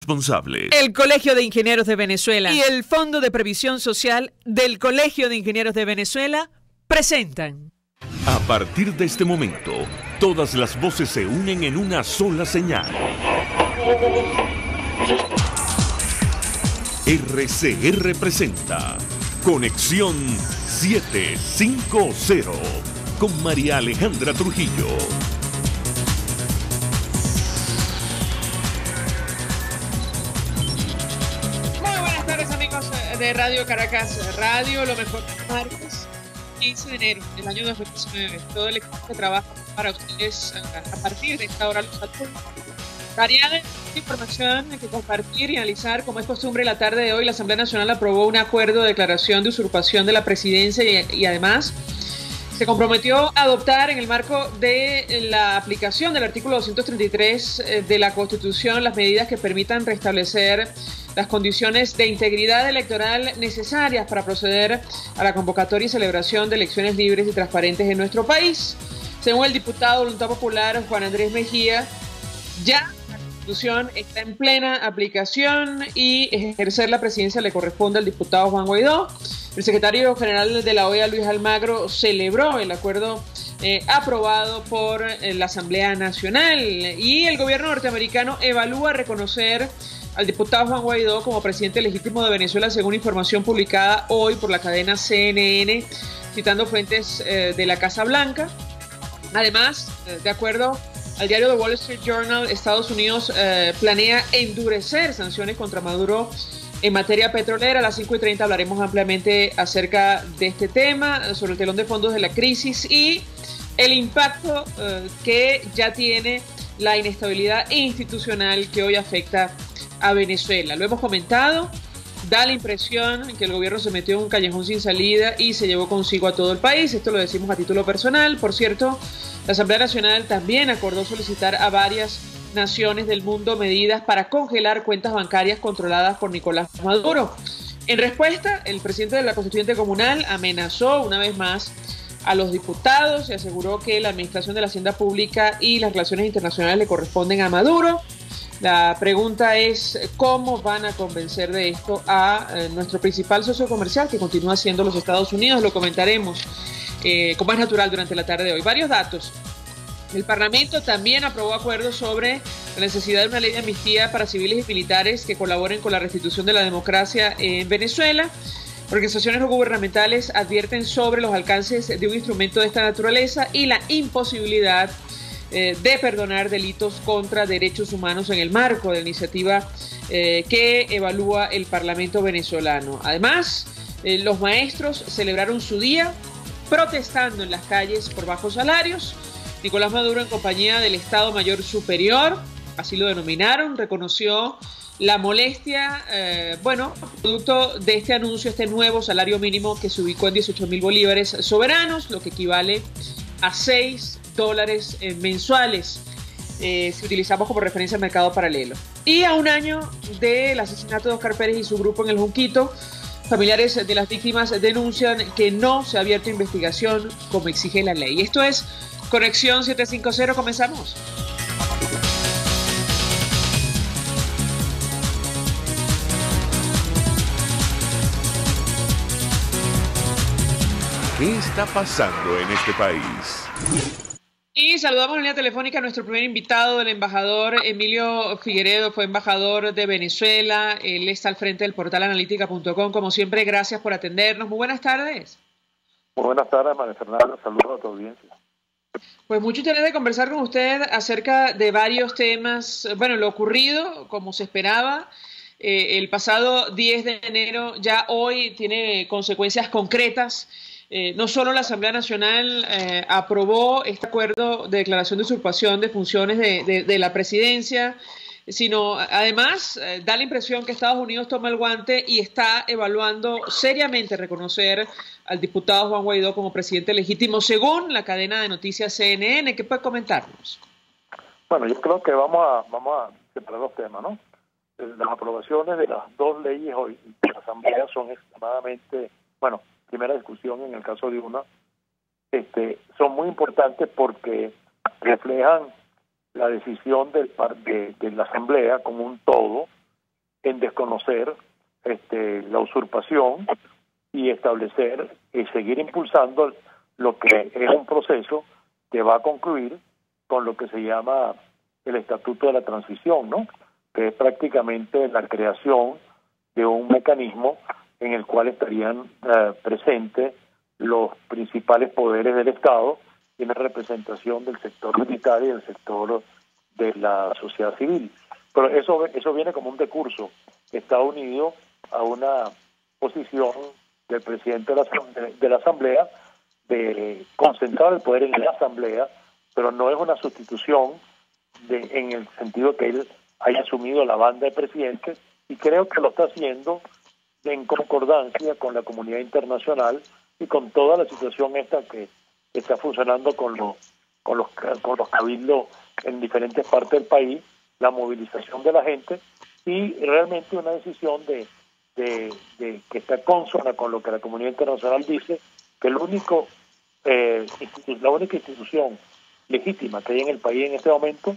responsables. El Colegio de Ingenieros de Venezuela y el Fondo de Previsión Social del Colegio de Ingenieros de Venezuela presentan. A partir de este momento, todas las voces se unen en una sola señal. RCR presenta Conexión 750 con María Alejandra Trujillo. Muy buenas tardes, amigos de Radio Caracas Radio, lo mejor de martes 15 de enero del año 2019. Todo el equipo que trabaja para ustedes a partir de esta hora los saludos. Variada información que compartir y analizar. Como es costumbre, la tarde de hoy la Asamblea Nacional aprobó un acuerdo de declaración de usurpación de la presidencia y además se comprometió a adoptar en el marco de la aplicación del artículo 233 de la Constitución las medidas que permitan restablecer las condiciones de integridad electoral necesarias para proceder a la convocatoria y celebración de elecciones libres y transparentes en nuestro país. Según el diputado Voluntad Popular Juan Andrés Mejía, ya la Constitución está en plena aplicación y ejercer la presidencia le corresponde al diputado Juan Guaidó. El secretario general de la OEA, Luis Almagro, celebró el acuerdo aprobado por la Asamblea Nacional, y el gobierno norteamericano evalúa reconocer al diputado Juan Guaidó como presidente legítimo de Venezuela, según información publicada hoy por la cadena CNN, citando fuentes de la Casa Blanca. Además, de acuerdo al diario The Wall Street Journal, Estados Unidos planea endurecer sanciones contra Maduro en materia petrolera. A las 5:30 hablaremos ampliamente acerca de este tema, sobre el telón de fondos de la crisis y el impacto que ya tiene la inestabilidad institucional que hoy afecta a Venezuela. Lo hemos comentado, da la impresión que el gobierno se metió en un callejón sin salida y se llevó consigo a todo el país. Esto lo decimos a título personal. Por cierto, la Asamblea Nacional también acordó solicitar a varias naciones del mundo medidas para congelar cuentas bancarias controladas por Nicolás Maduro. En respuesta, el presidente de la Constituyente Comunal amenazó una vez más a los diputados y aseguró que la administración de la hacienda pública y las relaciones internacionales le corresponden a Maduro. La pregunta es cómo van a convencer de esto a nuestro principal socio comercial, que continúa siendo los Estados Unidos. Lo comentaremos como es natural durante la tarde de hoy. Varios datos. El Parlamento también aprobó acuerdos sobre la necesidad de una ley de amnistía para civiles y militares que colaboren con la restitución de la democracia en Venezuela. Organizaciones no gubernamentales advierten sobre los alcances de un instrumento de esta naturaleza y la imposibilidad de perdonar delitos contra derechos humanos en el marco de la iniciativa que evalúa el Parlamento venezolano. Además, los maestros celebraron su día protestando en las calles por bajos salarios. Nicolás Maduro, en compañía del Estado Mayor Superior, así lo denominaron, reconoció la molestia, producto de este anuncio, este nuevo salario mínimo que se ubicó en 18.000 bolívares soberanos, lo que equivale a $6 mensuales, si utilizamos como referencia el mercado paralelo. Y a un año del asesinato de Oscar Pérez y su grupo en el Junquito, familiares de las víctimas denuncian que no se ha abierto investigación como exige la ley. Esto es Conexión 750, comenzamos. ¿Qué está pasando en este país? Y saludamos en línea telefónica a nuestro primer invitado, el embajador Emilio Figueredo. Fue embajador de Venezuela. Él está al frente del portal analítica.com. Como siempre, gracias por atendernos. Muy buenas tardes. Muy buenas tardes, María Fernanda. Saludos a tu audiencia. Pues mucho interés de conversar con usted acerca de varios temas. Bueno, lo ocurrido, como se esperaba, el pasado 10 de enero, ya hoy tiene consecuencias concretas. No solo la Asamblea Nacional aprobó este acuerdo de declaración de usurpación de funciones de la presidencia, sino además da la impresión que Estados Unidos toma el guante y está evaluando seriamente reconocer al diputado Juan Guaidó como presidente legítimo, según la cadena de noticias CNN. ¿Qué puede comentarnos? Bueno, yo creo que vamos a separar los temas, ¿no? Las aprobaciones de las dos leyes hoy de la Asamblea son extremadamente, primera discusión en el caso de una, son muy importantes porque reflejan la decisión de la Asamblea como un todo en desconocer la usurpación y establecer y seguir impulsando lo que es un proceso que va a concluir con lo que se llama el Estatuto de la Transición, ¿no? Que es prácticamente la creación de un mecanismo en el cual estarían presentes los principales poderes del Estado y la representación del sector militar y del sector de la sociedad civil. Pero eso viene como un decurso que está unido a una posición del presidente de la Asamblea de concentrar el poder en la Asamblea, pero no es una sustitución en el sentido que él haya asumido la banda de presidente, y creo que lo está haciendo en concordancia con la comunidad internacional y con toda la situación esta que está funcionando con los cabildos en diferentes partes del país, la movilización de la gente y realmente una decisión de que está consona con lo que la comunidad internacional dice, que la única institución legítima que hay en el país en este momento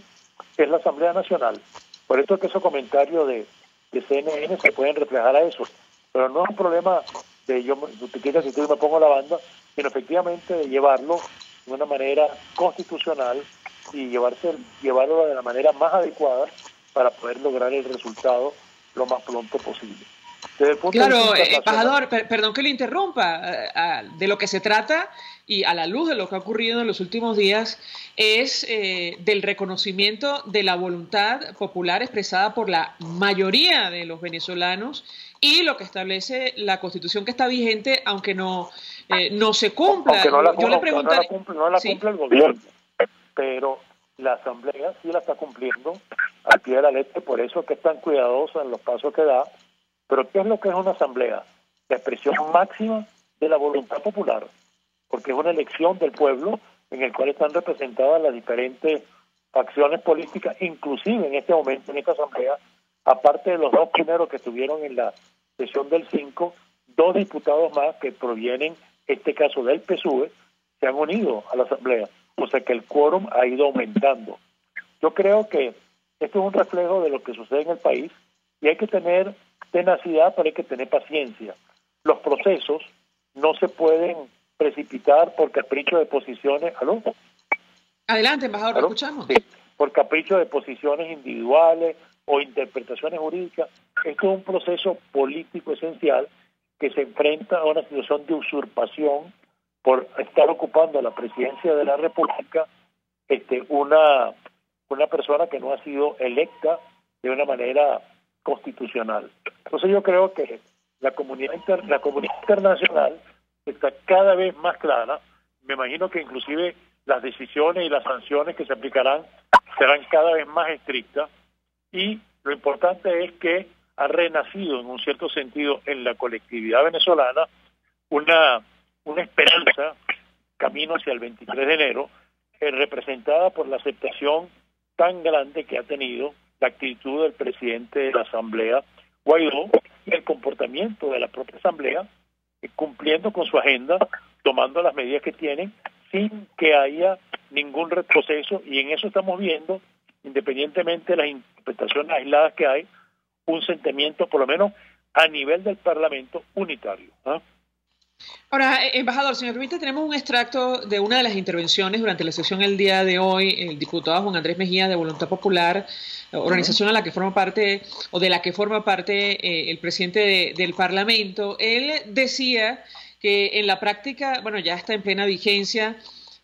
es la Asamblea Nacional. Por eso es que esos comentarios de CNN se pueden reflejar a eso, pero no es un problema de te quitas si tú me pongo la banda, sino efectivamente de llevarlo de una manera constitucional y llevarlo de la manera más adecuada para poder lograr el resultado lo más pronto posible. Claro, embajador, perdón que le interrumpa, de lo que se trata y a la luz de lo que ha ocurrido en los últimos días es del reconocimiento de la voluntad popular expresada por la mayoría de los venezolanos y lo que establece la Constitución que está vigente, aunque no se cumpla. Yo le preguntaría, no la cumple el gobierno, pero la Asamblea sí la está cumpliendo al pie de la letra, por eso es que es tan cuidadosa en los pasos que da. Pero ¿qué es lo que es una asamblea? La expresión máxima de la voluntad popular, porque es una elección del pueblo en el cual están representadas las diferentes facciones políticas, inclusive en este momento, en esta asamblea, aparte de los dos primeros que estuvieron en la sesión del 5, 2 diputados más que provienen, en este caso del PSUV, se han unido a la asamblea, o sea que el quórum ha ido aumentando. Yo creo que esto es un reflejo de lo que sucede en el país y hay que tener tenacidad, pero hay que tener paciencia. Los procesos no se pueden precipitar por capricho de posiciones. ¿Aló? Adelante, embajador, ¿lo escuchamos? Sí, por capricho de posiciones individuales o interpretaciones jurídicas. Esto es un proceso político esencial que se enfrenta a una situación de usurpación por estar ocupando la presidencia de la República una persona que no ha sido electa de una manera constitucional. Entonces yo creo que la comunidad internacional está cada vez más clara. Me imagino que inclusive las decisiones y las sanciones que se aplicarán serán cada vez más estrictas, y lo importante es que ha renacido en un cierto sentido en la colectividad venezolana una esperanza camino hacia el 23 de enero, representada por la aceptación tan grande que ha tenido la actitud del presidente de la Asamblea, Guaidó, y el comportamiento de la propia Asamblea, cumpliendo con su agenda, tomando las medidas que tienen, sin que haya ningún retroceso, y en eso estamos viendo, independientemente de las interpretaciones aisladas que hay, un sentimiento, por lo menos a nivel del Parlamento, unitario. Ahora, embajador, si me permite, tenemos un extracto de una de las intervenciones durante la sesión el día de hoy, el diputado Juan Andrés Mejía de Voluntad Popular, organización a la que forma parte, o de la que forma parte el presidente del Parlamento. Él decía que en la práctica, bueno, ya está en plena vigencia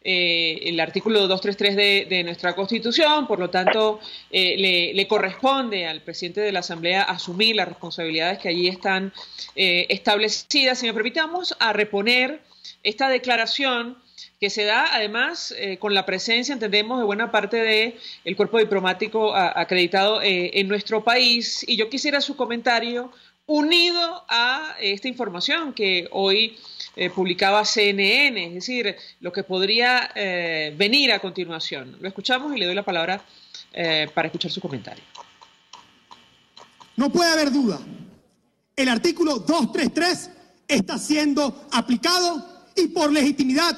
el artículo 233 de nuestra Constitución, por lo tanto le corresponde al presidente de la Asamblea asumir las responsabilidades que allí están establecidas. Si me permitamos a reponer esta declaración que se da además con la presencia, entendemos, de buena parte del cuerpo diplomático acreditado en nuestro país, y yo quisiera su comentario unido a esta información que hoy publicaba CNN, es decir, lo que podría venir a continuación. Lo escuchamos y le doy la palabra para escuchar su comentario. No puede haber duda. El artículo 233 está siendo aplicado y por legitimidad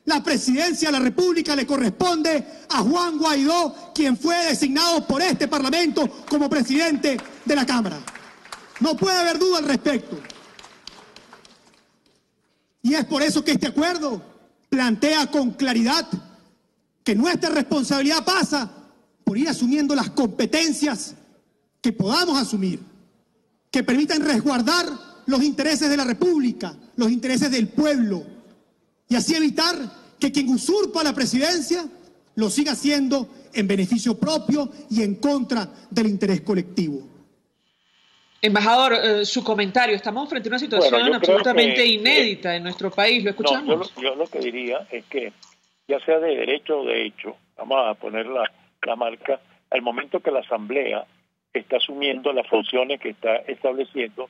la presidencia de la República le corresponde a Juan Guaidó, quien fue designado por este Parlamento como presidente de la Cámara. No puede haber duda al respecto. Y es por eso que este acuerdo plantea con claridad que nuestra responsabilidad pasa por ir asumiendo las competencias que podamos asumir, que permitan resguardar los intereses de la República, los intereses del pueblo, y así evitar que quien usurpa la presidencia lo siga haciendo en beneficio propio y en contra del interés colectivo. Embajador, su comentario. Estamos frente a una situación absolutamente inédita en nuestro país. ¿Lo escuchamos? No, yo lo que diría es que, ya sea de derecho o de hecho, vamos a poner la marca, al momento que la Asamblea está asumiendo las funciones que está estableciendo,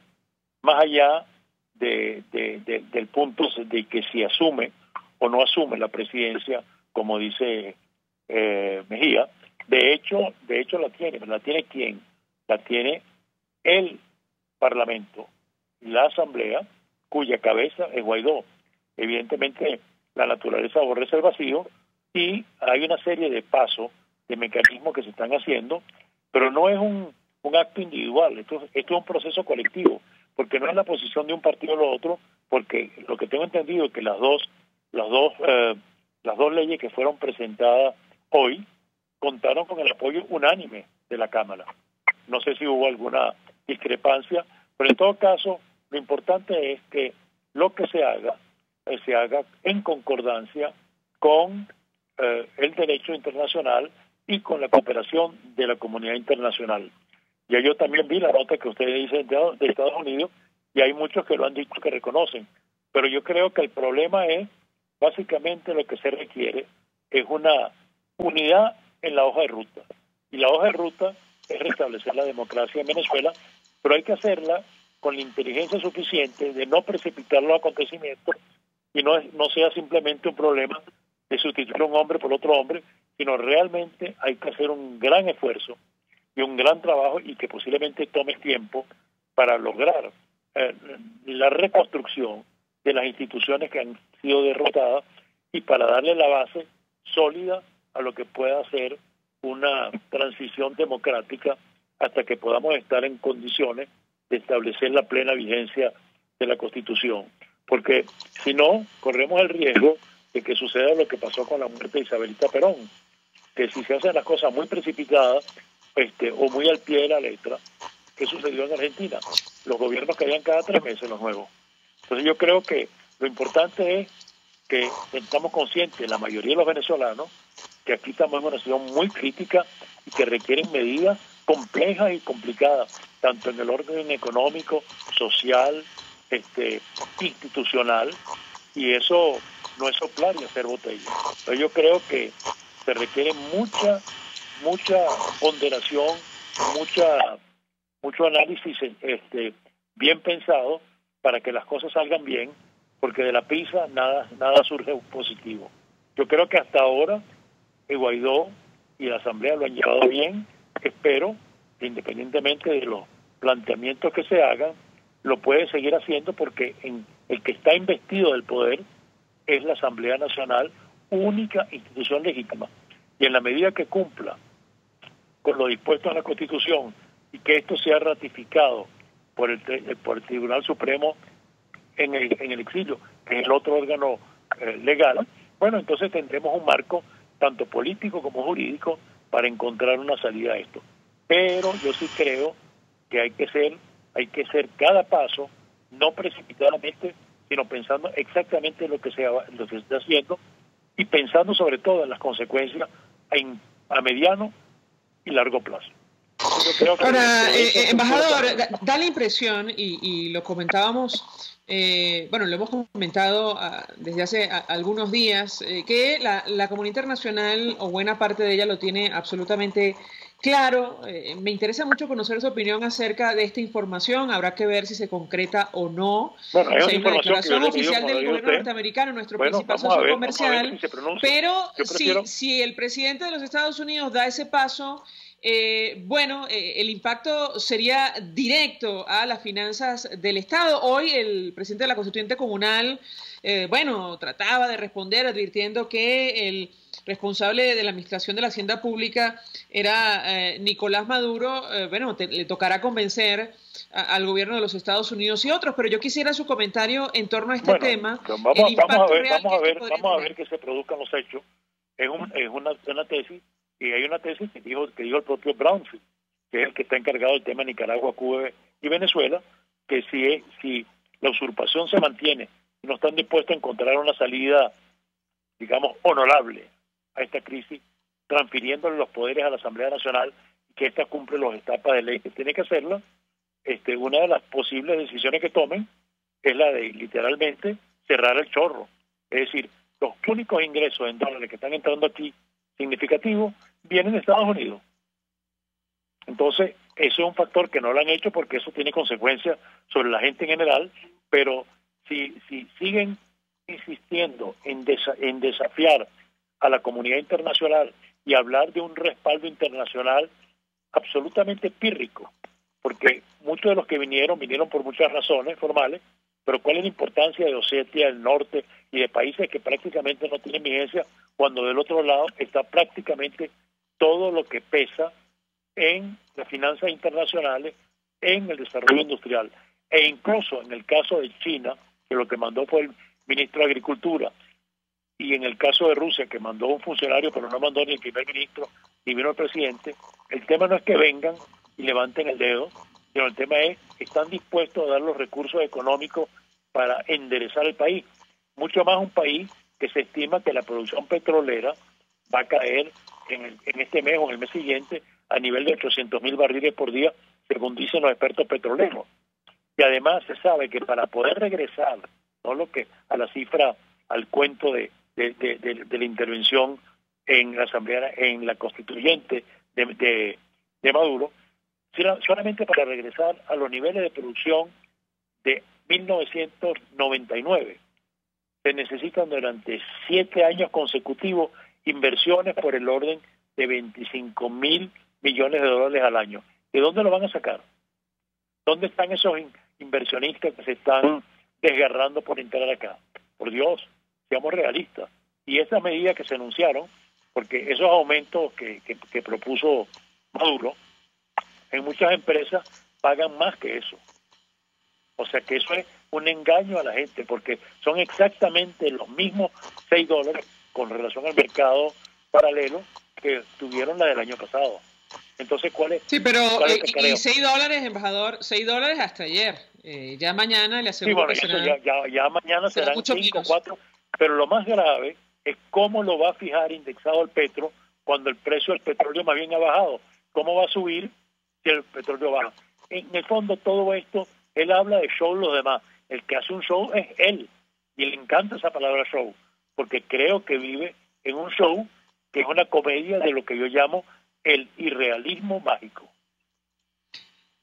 más allá del punto de que si asume o no asume la presidencia, como dice Mejía, de hecho la tiene ¿quién? La tiene el Parlamento, la Asamblea, cuya cabeza es Guaidó. Evidentemente, la naturaleza aborrece el vacío y hay una serie de pasos, de mecanismos que se están haciendo, pero no es un acto individual, esto es un proceso colectivo, porque no es la posición de un partido o lo otro, porque lo que tengo entendido es que las dos leyes que fueron presentadas hoy contaron con el apoyo unánime de la Cámara. No sé si hubo alguna discrepancia, pero en todo caso lo importante es que lo que se haga en concordancia con el derecho internacional y con la cooperación de la comunidad internacional. Ya yo también vi la nota que ustedes dicen de Estados Unidos y hay muchos que lo han dicho, que reconocen, pero yo creo que el problema es básicamente lo que se requiere es una unidad en la hoja de ruta, y la hoja de ruta es restablecer la democracia en Venezuela, pero hay que hacerla con la inteligencia suficiente de no precipitar los acontecimientos y no sea simplemente un problema de sustituir a un hombre por otro hombre, sino realmente hay que hacer un gran esfuerzo y un gran trabajo y que posiblemente tome tiempo para lograr la reconstrucción de las instituciones que han sido derrotadas y para darle la base sólida a lo que pueda ser una transición democrática hasta que podamos estar en condiciones de establecer la plena vigencia de la Constitución. Porque si no, corremos el riesgo de que suceda lo que pasó con la muerte de Isabelita Perón, que si se hacen las cosas muy precipitadas o muy al pie de la letra, ¿qué sucedió en Argentina? Los gobiernos caían cada 3 meses los nuevos. Entonces yo creo que lo importante es que estamos conscientes, la mayoría de los venezolanos, que aquí estamos en una situación muy crítica y que requieren medidas complejas y complicadas, tanto en el orden económico, social, institucional, y eso no es soplar y hacer botella. Pero yo creo que se requiere mucha ponderación, mucho análisis bien pensado para que las cosas salgan bien, porque de la pizza nada surge positivo. Yo creo que hasta ahora el Guaidó y la Asamblea lo han llevado bien. Espero que independientemente de los planteamientos que se hagan, lo puede seguir haciendo, porque el que está investido del poder es la Asamblea Nacional, única institución legítima. Y en la medida que cumpla con lo dispuesto en la Constitución y que esto sea ratificado por el Tribunal Supremo en el exilio, que es el otro órgano legal, bueno, entonces tendremos un marco tanto político como jurídico para encontrar una salida a esto. Pero yo sí creo que hay que hacer cada paso, no precipitadamente, sino pensando exactamente en lo que se está haciendo y pensando sobre todo en las consecuencias a mediano y largo plazo. Ahora, embajador, da la impresión, y lo comentábamos, lo hemos comentado desde hace algunos días, que la comunidad internacional, o buena parte de ella, lo tiene absolutamente claro. Me interesa mucho conocer su opinión acerca de esta información. Habrá que ver si se concreta o no. Bueno, hay una declaración oficial del gobierno norteamericano, nuestro principal socio comercial, pero si el presidente de los Estados Unidos da ese paso, el impacto sería directo a las finanzas del Estado. Hoy el presidente de la Constituyente Comunal, trataba de responder advirtiendo que el responsable de la administración de la Hacienda Pública era Nicolás Maduro. Le tocará convencer al gobierno de los Estados Unidos y otros, pero yo quisiera su comentario en torno a este tema. Vamos a ver que se produzcan los hechos. Es una tesis, y hay una tesis que dijo el propio Brownfield, que es el que está encargado del tema de Nicaragua, Cuba y Venezuela, que si la usurpación se mantiene y no están dispuestos a encontrar una salida, digamos, honorable a esta crisis, transfiriéndole los poderes a la Asamblea Nacional, que ésta cumple las etapas de ley que tiene que hacerla, una de las posibles decisiones que tomen es la de literalmente cerrar el chorro. Es decir, los únicos ingresos en dólares que están entrando aquí significativos vienen de Estados Unidos. Entonces, eso es un factor que no lo han hecho porque eso tiene consecuencias sobre la gente en general, pero si siguen insistiendo en desafiar a la comunidad internacional y hablar de un respaldo internacional absolutamente pírrico, porque muchos de los que vinieron por muchas razones formales, pero ¿cuál es la importancia de Osetia del Norte y de países que prácticamente no tienen vigencia, cuando del otro lado está prácticamente todo lo que pesa en las finanzas internacionales, en el desarrollo industrial? E incluso en el caso de China, que lo que mandó fue el ministro de Agricultura, y en el caso de Rusia, que mandó un funcionario, pero no mandó ni el primer ministro, ni vino el presidente, el tema no es que vengan y levanten el dedo, sino el tema es que están dispuestos a dar los recursos económicos para enderezar el país. Mucho más un país que se estima que la producción petrolera va a caer en este mes o en el mes siguiente a nivel de 800.000 barriles por día, según dicen los expertos petroleros. Y además se sabe que para poder regresar, no lo que a la cifra, al cuento de la intervención en la Asamblea, en la Constituyente de Maduro, solamente para regresar a los niveles de producción de 1999, se necesitan durante 7 años consecutivos inversiones por el orden de 25.000 millones de dólares al año. ¿De dónde lo van a sacar? ¿Dónde están esos inversionistas que se están desgarrando por entrar acá? Por Dios, seamos realistas. Y esas medidas que se anunciaron, porque esos aumentos que propuso Maduro, en muchas empresas pagan más que eso. O sea que eso es un engaño a la gente, porque son exactamente los mismos $6 con relación al mercado paralelo que tuvieron la del año pasado. Entonces, ¿cuál es? Sí, pero y $6, embajador, $6 hasta ayer. Ya mañana le aseguro que será, ya mañana serán 5 o 4, pero lo más grave es cómo lo va a fijar indexado el petro cuando el precio del petróleo más bien ha bajado. ¿Cómo va a subir si el petróleo baja? En el fondo, todo esto, él habla de show los demás. El que hace un show es él, y le encanta esa palabra show, porque creo que vive en un show que es una comedia de lo que yo llamo el irrealismo mágico.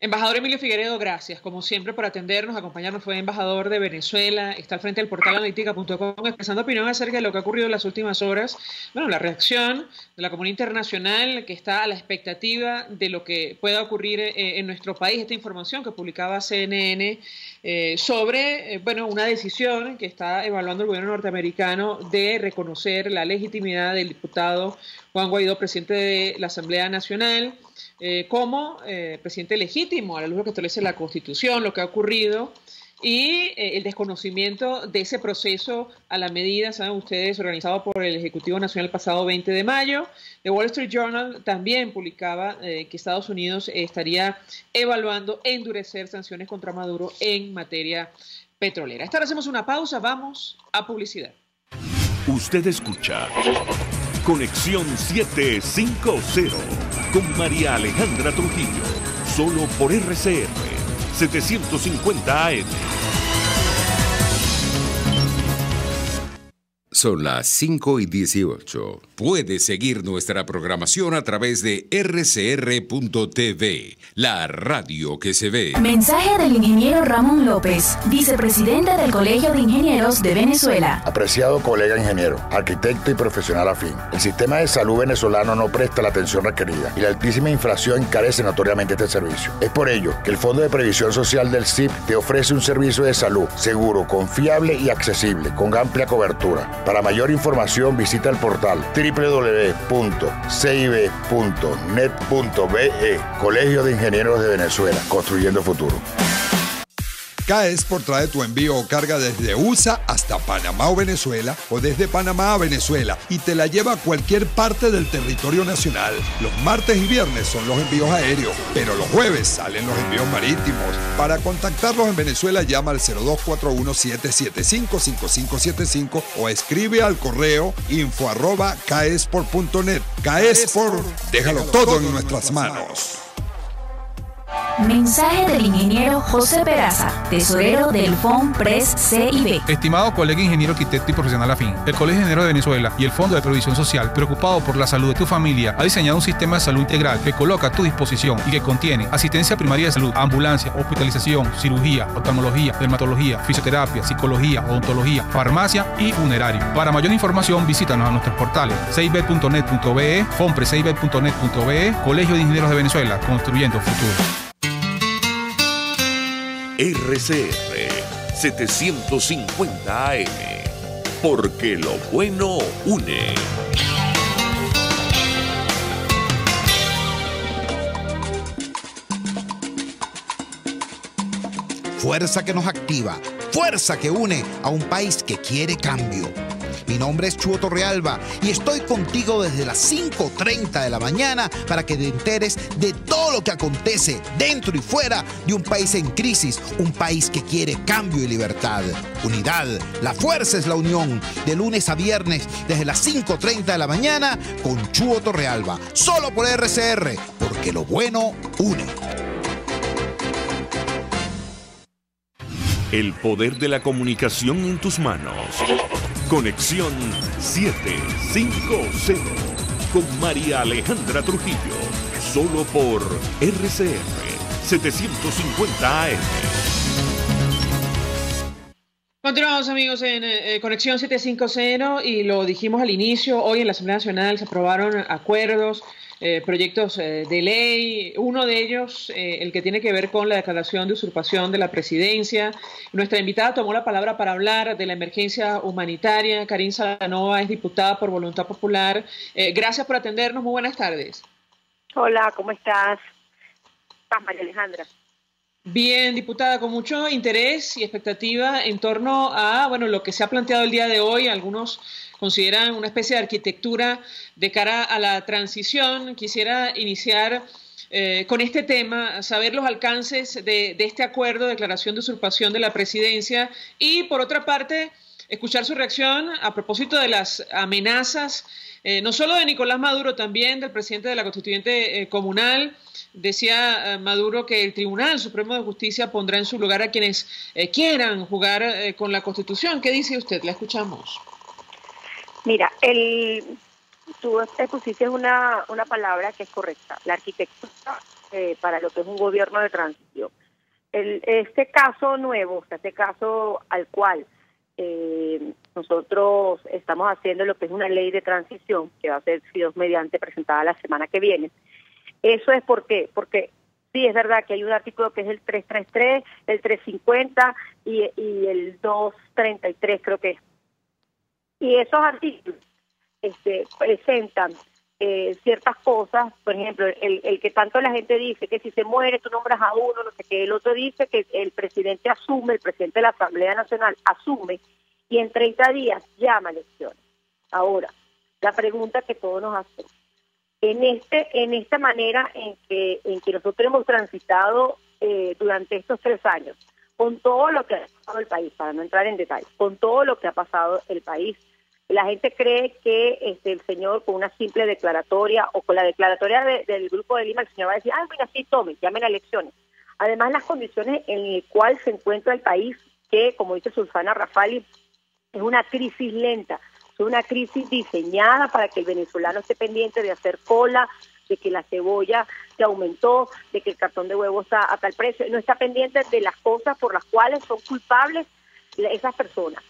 Embajador Emilio Figueredo, gracias, como siempre, por atendernos, acompañarnos. Fue embajador de Venezuela, está al frente del portal analítica.com expresando opinión acerca de lo que ha ocurrido en las últimas horas. Bueno, la reacción de la comunidad internacional que está a la expectativa de lo que pueda ocurrir en nuestro país. Esta información que publicaba CNN sobre una decisión que está evaluando el gobierno norteamericano de reconocer la legitimidad del diputado Juan Guaidó, presidente de la Asamblea Nacional, como presidente legítimo a la luz de lo que establece la Constitución, lo que ha ocurrido, y el desconocimiento de ese proceso a la medida, saben ustedes, organizado por el Ejecutivo Nacional el pasado 20 de mayo. The Wall Street Journal también publicaba que Estados Unidos estaría evaluando endurecer sanciones contra Maduro en materia petrolera. Esta hora hacemos una pausa, vamos a publicidad. Usted escucha Conexión 750 con María Alejandra Trujillo, solo por RCR 750 AM. Son las 5:18. Puedes seguir nuestra programación a través de rcr.tv, la radio que se ve. Mensaje del ingeniero Ramón López, vicepresidente del Colegio de Ingenieros de Venezuela. Apreciado colega ingeniero, arquitecto y profesional afín, el sistema de salud venezolano no presta la atención requerida y la altísima inflación encarece notoriamente este servicio. Es por ello que el Fondo de Previsión Social del CIP te ofrece un servicio de salud seguro, confiable y accesible, con amplia cobertura. Para mayor información visita el portal www.cib.net.be. Colegio de Ingenieros de Venezuela, construyendo futuro. K-Export trae tu envío o carga desde USA hasta Panamá o Venezuela, o desde Panamá a Venezuela, y te la lleva a cualquier parte del territorio nacional. Los martes y viernes son los envíos aéreos, pero los jueves salen los envíos marítimos. Para contactarlos en Venezuela llama al 0241-775-5575 o escribe al correo info@kexport.net. K-Export, déjalo todo en nuestras manos. Mensaje del ingeniero José Peraza, tesorero del FONPRES CIB. Estimado colega ingeniero, arquitecto y profesional afín, el Colegio de Ingenieros de Venezuela y el Fondo de Previsión Social, preocupado por la salud de tu familia, ha diseñado un sistema de salud integral que coloca a tu disposición y que contiene asistencia primaria de salud, ambulancia, hospitalización, cirugía, oftalmología, dermatología, fisioterapia, psicología, odontología, farmacia y funerario. Para mayor información, visítanos a nuestros portales cib.net.be, fonprescib.net.be, Colegio de Ingenieros de Venezuela, construyendo futuro. RCR 750 AM, porque lo bueno une. Fuerza que nos activa, fuerza que une a un país que quiere cambio. Mi nombre es Chuo Torrealba y estoy contigo desde las 5:30 de la mañana para que te enteres de todo lo que acontece dentro y fuera de un país en crisis, un país que quiere cambio y libertad. Unidad, la fuerza es la unión, de lunes a viernes desde las 5:30 de la mañana con Chuo Torrealba, solo por RCR, porque lo bueno une. El poder de la comunicación en tus manos. Conexión 750 con María Alejandra Trujillo. Solo por RCR 750 AM. Continuamos, amigos, en Conexión 750 y lo dijimos al inicio. Hoy en la Asamblea Nacional se aprobaron acuerdos, proyectos de ley, uno de ellos el que tiene que ver con la declaración de usurpación de la presidencia. Nuestra invitada tomó la palabra para hablar de la emergencia humanitaria. Karin Salanova es diputada por Voluntad Popular. Gracias por atendernos, muy buenas tardes. Hola, ¿cómo estás? María Alejandra. Bien, diputada, con mucho interés y expectativa en torno a lo que se ha planteado el día de hoy. Algunos consideran una especie de arquitectura de cara a la transición. Quisiera iniciar con este tema, saber los alcances de este acuerdo, declaración de usurpación de la presidencia, y por otra parte, escuchar su reacción a propósito de las amenazas, no solo de Nicolás Maduro, también del presidente de la Constituyente Comunal. Decía Maduro que el Tribunal Supremo de Justicia pondrá en su lugar a quienes quieran jugar con la Constitución. ¿Qué dice usted? La escuchamos. Mira, tú pusiste una palabra que es correcta, la arquitectura para lo que es un gobierno de transición. Este caso nuevo, este caso al cual nosotros estamos haciendo lo que es una ley de transición, que va a ser, si Dios mediante, presentada la semana que viene. Eso es porque sí, es verdad que hay un artículo que es el 333, el 350 y el 233, creo que es. Y esos artículos presentan ciertas cosas, por ejemplo, el que tanto la gente dice que si se muere tú nombras a uno, no sé qué, el otro dice que el presidente asume, el presidente de la Asamblea Nacional asume y en 30 días llama a elecciones. Ahora, la pregunta que todos nos hacemos, en esta manera en que nosotros hemos transitado durante estos 3 años, con todo lo que ha pasado el país, para no entrar en detalles, con todo lo que ha pasado el país, la gente cree que el señor con una simple declaratoria o con la declaratoria del Grupo de Lima, el señor va a decir, bueno, sí, tomen, llamen a elecciones. Además, las condiciones en las cuales se encuentra el país, que, como dice Sulfana Rafali, es una crisis lenta, Esto es una crisis diseñada para que el venezolano esté pendiente de hacer cola, de que la cebolla se aumentó, de que el cartón de huevo está a tal precio. No está pendiente de las cosas por las cuales son culpables esas personas.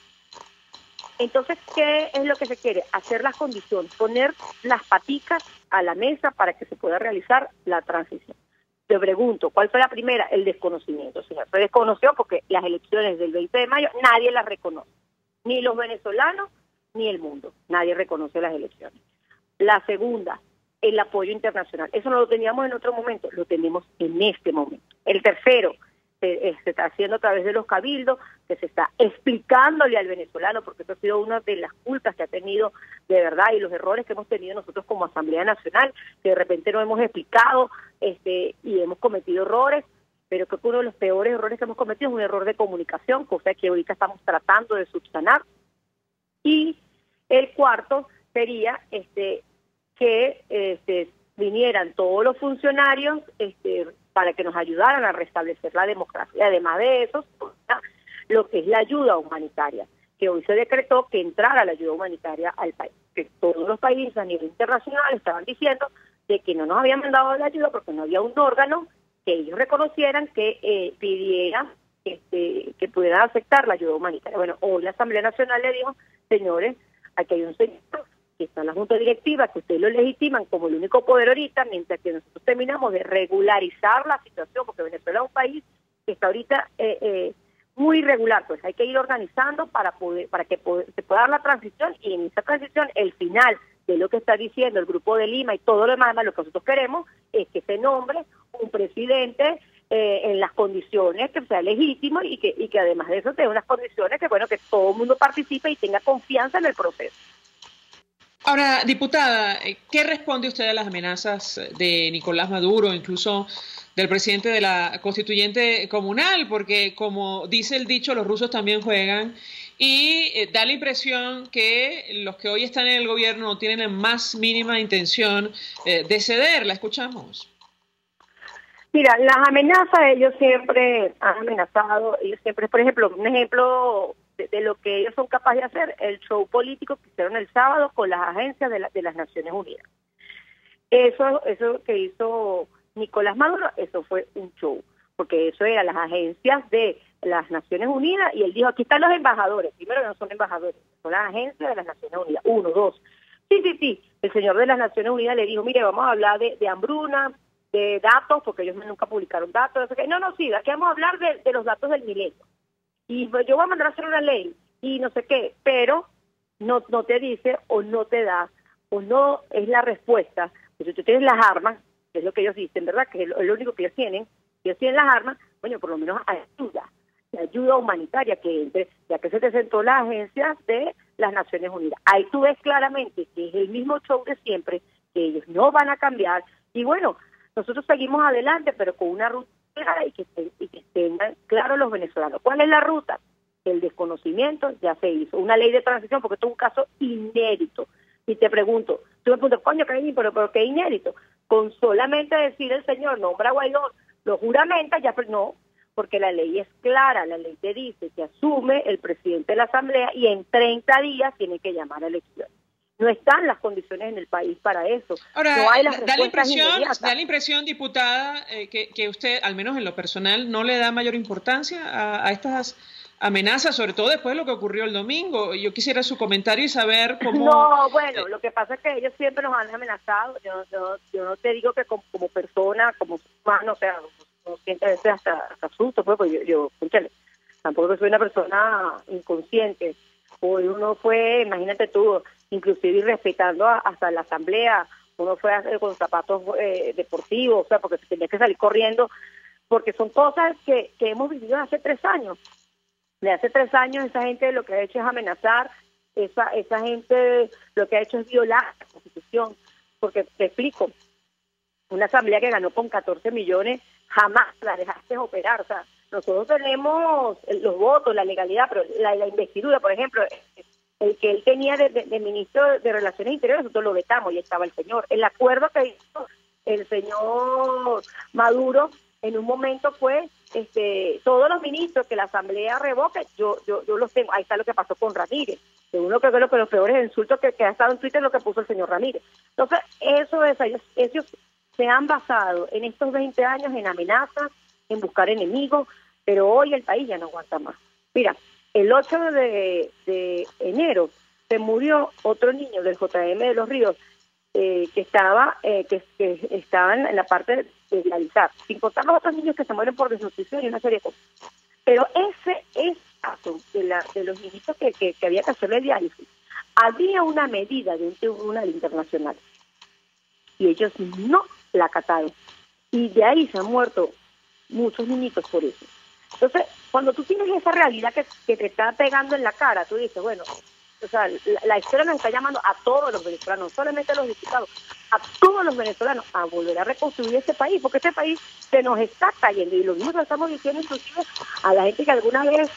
Entonces, ¿qué es lo que se quiere? Hacer las condiciones, poner las paticas a la mesa para que se pueda realizar la transición. Te pregunto, ¿cuál fue la primera? El desconocimiento. O sea, se desconoció porque las elecciones del 20 de mayo nadie las reconoce. Ni los venezolanos, ni el mundo. Nadie reconoce las elecciones. La segunda, el apoyo internacional. Eso no lo teníamos en otro momento, lo tenemos en este momento. El tercero, se está haciendo a través de los cabildos, que se está explicándole al venezolano, porque eso ha sido una de las culpas que ha tenido de verdad y los errores que hemos tenido nosotros como Asamblea Nacional, que de repente no hemos explicado y hemos cometido errores, pero creo que uno de los peores errores que hemos cometido es un error de comunicación, cosa que ahorita estamos tratando de subsanar. Y el cuarto sería que vinieran todos los funcionarios para que nos ayudaran a restablecer la democracia. Además de eso, lo que es la ayuda humanitaria, que hoy se decretó que entrara la ayuda humanitaria al país, que todos los países a nivel internacional estaban diciendo de que no nos habían mandado la ayuda porque no había un órgano que ellos reconocieran que pidiera que pudieran aceptar la ayuda humanitaria. Bueno, hoy la Asamblea Nacional le dijo, señores, aquí hay un señor que está en la Junta Directiva, que ustedes lo legitiman como el único poder ahorita, mientras que nosotros terminamos de regularizar la situación, porque Venezuela es un país que está ahorita muy irregular, pues hay que ir organizando para que se pueda dar la transición, y en esa transición el final de lo que está diciendo el Grupo de Lima y todo lo demás, lo que nosotros queremos es que se nombre un presidente en las condiciones que sea legítimo y que además de eso tenga unas condiciones que que todo el mundo participe y tenga confianza en el proceso. Ahora, diputada, ¿qué responde usted a las amenazas de Nicolás Maduro, incluso del presidente de la constituyente comunal? Porque, como dice el dicho, los rusos también juegan, y da la impresión que los que hoy están en el gobierno no tienen la más mínima intención de ceder. ¿La escuchamos? Mira, las amenazas, ellos siempre han amenazado, ellos siempre, por ejemplo, un ejemplo de lo que ellos son capaces de hacer, el show político que hicieron el sábado con las agencias de las Naciones Unidas. Eso que hizo Nicolás Maduro, eso fue un show, porque eso eran las agencias de las Naciones Unidas, y él dijo, aquí están los embajadores. Primero, no son embajadores, son las agencias de las Naciones Unidas. 1, 2. Sí, el señor de las Naciones Unidas le dijo, mire, vamos a hablar de hambruna, de datos, porque ellos nunca publicaron datos. No, aquí vamos a hablar de los datos del milenio. Y yo voy a mandar a hacer una ley, y no sé qué, pero no te dice, o no te da, o no es la respuesta. Pues si tú tienes las armas, que es lo que ellos dicen, ¿verdad? Que es lo único que ellos tienen las armas, bueno, por lo menos ayuda humanitaria que entre, ya que se te sentó la agencia de las Naciones Unidas. Ahí tú ves claramente que es el mismo show de siempre, que ellos no van a cambiar, y bueno, nosotros seguimos adelante, pero con una ruta clara y que tengan claro los venezolanos. ¿Cuál es la ruta? El desconocimiento ya se hizo. Una ley de transición, porque esto es un caso inédito. Y te pregunto, tú me preguntas, coño, pero qué inédito. Con solamente decir el señor, nombra a Guaidó, lo juramenta, ya no, porque la ley es clara, la ley te dice que asume el presidente de la Asamblea y en 30 días tiene que llamar a elecciones. No están las condiciones en el país para eso. Ahora, no hay las da la impresión, diputada, que usted, al menos en lo personal, no le da mayor importancia a estas amenazas, sobre todo después de lo que ocurrió el domingo. Yo quisiera su comentario y saber cómo... No, bueno, lo que pasa es que ellos siempre nos han amenazado. Yo no te digo que como persona, como humano, o sea, no sientes hasta asusto, pues yo tampoco soy una persona inconsciente. Hoy uno fue, imagínate tú, inclusive irrespetando hasta la asamblea, uno fue con zapatos deportivos, o sea, porque se tenía que salir corriendo, porque son cosas que hemos vivido hace 3 años. De hace 3 años esa gente lo que ha hecho es amenazar, esa gente lo que ha hecho es violar la Constitución, porque te explico, una asamblea que ganó con 14 millones, jamás la dejaste operar, o sea, nosotros tenemos los votos, la legalidad, pero la investidura, por ejemplo, el que él tenía de ministro de Relaciones Interiores, nosotros lo vetamos y estaba el señor. El acuerdo que hizo el señor Maduro en un momento fue todos los ministros que la Asamblea revoque, yo los tengo. Ahí está lo que pasó con Ramírez. Uno creo que lo que los peores insultos que ha estado en Twitter es lo que puso el señor Ramírez. Entonces, ellos se han basado en estos 20 años en amenazas, en buscar enemigos, pero hoy el país ya no aguanta más. Mira, el 8 de enero se murió otro niño del JM de Los Ríos que estaban en la parte de realizar, sin contar los otros niños que se mueren por desnutrición y una serie de cosas. Pero ese es caso de los niñitos que había que hacerle diálisis. Había una medida de un tribunal internacional y ellos no la acataron. Y de ahí se han muerto muchos niñitos por eso. Entonces, cuando tú tienes esa realidad que te está pegando en la cara, tú dices, bueno, o sea, la historia nos está llamando a todos los venezolanos, no solamente a los diputados, a todos los venezolanos a volver a reconstruir este país, porque este país se nos está cayendo, y lo mismo lo estamos diciendo inclusive a la gente que alguna vez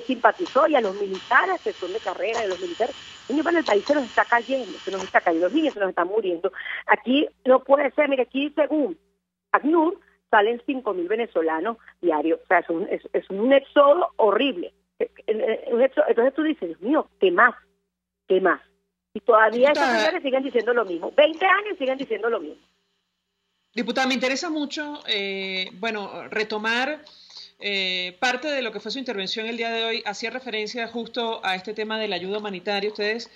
simpatizó y a los militares que son de carrera, de los militares. Bueno, el país se nos está cayendo, los niños se nos están muriendo. Aquí no puede ser, mire, aquí según ACNUR salen 5.000 venezolanos diarios, o sea, es un éxodo horrible. Entonces tú dices, Dios mío, ¿qué más? ¿Qué más? Y todavía estos señores siguen diciendo lo mismo. 20 años y siguen diciendo lo mismo. Diputada, me interesa mucho, retomar parte de lo que fue su intervención el día de hoy. Hacía referencia justo a este tema de la ayuda humanitaria. Ustedes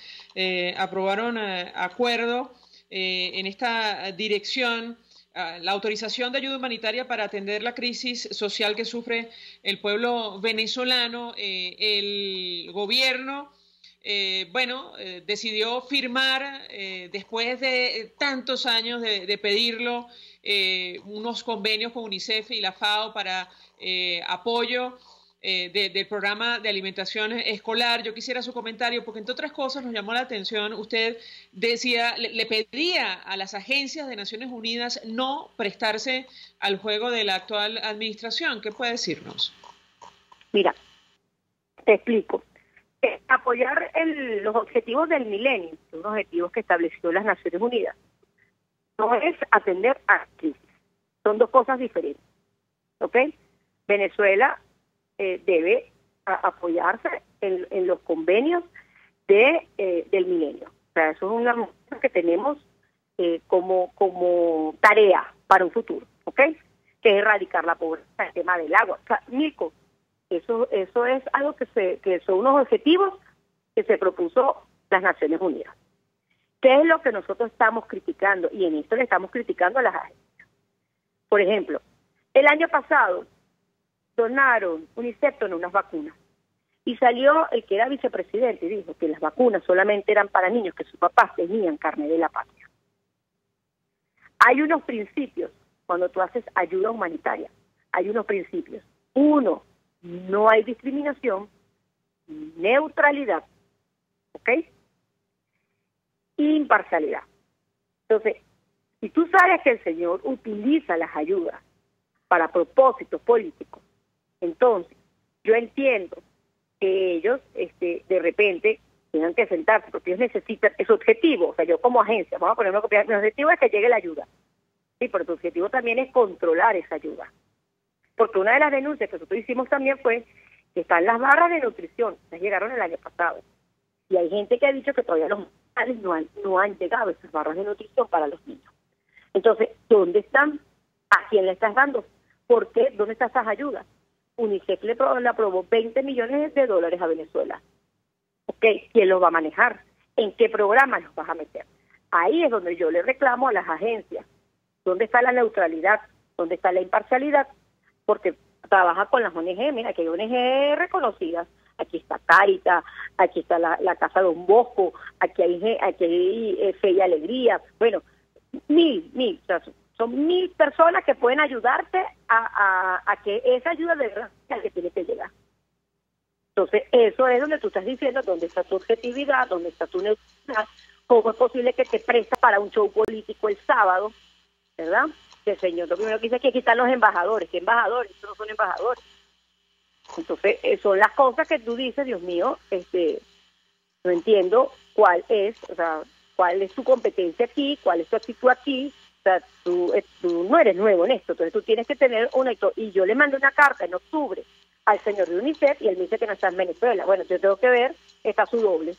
aprobaron acuerdo en esta dirección, la autorización de ayuda humanitaria para atender la crisis social que sufre el pueblo venezolano. El gobierno decidió firmar, después de tantos años de pedirlo, unos convenios con UNICEF y la FAO para apoyo del programa de alimentación escolar. Yo quisiera su comentario, porque entre otras cosas nos llamó la atención, usted decía, le pedía a las agencias de Naciones Unidas no prestarse al juego de la actual administración. ¿Qué puede decirnos? Mira, te explico. Apoyar los objetivos del milenio, son objetivos que estableció las Naciones Unidas, no es atender a crisis, son dos cosas diferentes, ¿ok? Venezuela debe apoyarse en los convenios del milenio, o sea, eso es una cosa que tenemos como tarea para un futuro, ¿ok? Que es erradicar la pobreza, el tema del agua, o sea, Nico, eso es algo que son unos objetivos que se propuso las Naciones Unidas. ¿Qué es lo que nosotros estamos criticando? Y en esto le estamos criticando a las agencias. Por ejemplo, el año pasado UNICEF donó unas vacunas. Y salió el que era vicepresidente y dijo que las vacunas solamente eran para niños que sus papás tenían carne de la patria. Hay unos principios cuando tú haces ayuda humanitaria. Hay unos principios. Uno, no hay discriminación, neutralidad, ¿ok? Imparcialidad. Entonces, si tú sabes que el señor utiliza las ayudas para propósitos políticos, entonces yo entiendo que ellos de repente tengan que sentarse porque ellos necesitan ese objetivo. O sea, yo como agencia, vamos a poner una copia, mi objetivo es que llegue la ayuda. Sí, pero tu objetivo también es controlar esa ayuda. Porque una de las denuncias que nosotros hicimos también fue que están las barras de nutrición, las llegaron el año pasado. Y hay gente que ha dicho que todavía los padres no han llegado esas barras de nutrición para los niños. Entonces, ¿dónde están? ¿A quién le estás dando? ¿Por qué? ¿Dónde están esas ayudas? UNICEF le aprobó $20 millones a Venezuela. ¿Ok? ¿Quién los va a manejar? ¿En qué programa los vas a meter? Ahí es donde yo le reclamo a las agencias. ¿Dónde está la neutralidad? ¿Dónde está la imparcialidad? Porque trabaja con las ONG, mira, que hay ONG reconocidas. Aquí está Cáritas, aquí está la Casa Don Bosco, aquí hay Fe y Alegría. Bueno, mil, o sea, son 1.000 personas que pueden ayudarte a que esa ayuda de verdad que tiene que llegar. Entonces, eso es donde tú estás diciendo dónde está tu objetividad, dónde está tu neutralidad, cómo es posible que te presta para un show político el sábado, ¿verdad? Que el señor lo primero que dice es que aquí están los embajadores. ¿Qué embajadores? Estos no son embajadores. Entonces, son las cosas que tú dices, Dios mío, no entiendo cuál es tu competencia aquí, cuál es tu actitud aquí, O sea, tú no eres nuevo en esto, entonces tú tienes que tener y yo le mandé una carta en octubre al señor de UNICEF y él me dice que no está en Venezuela. Bueno, yo tengo que ver, está su doble.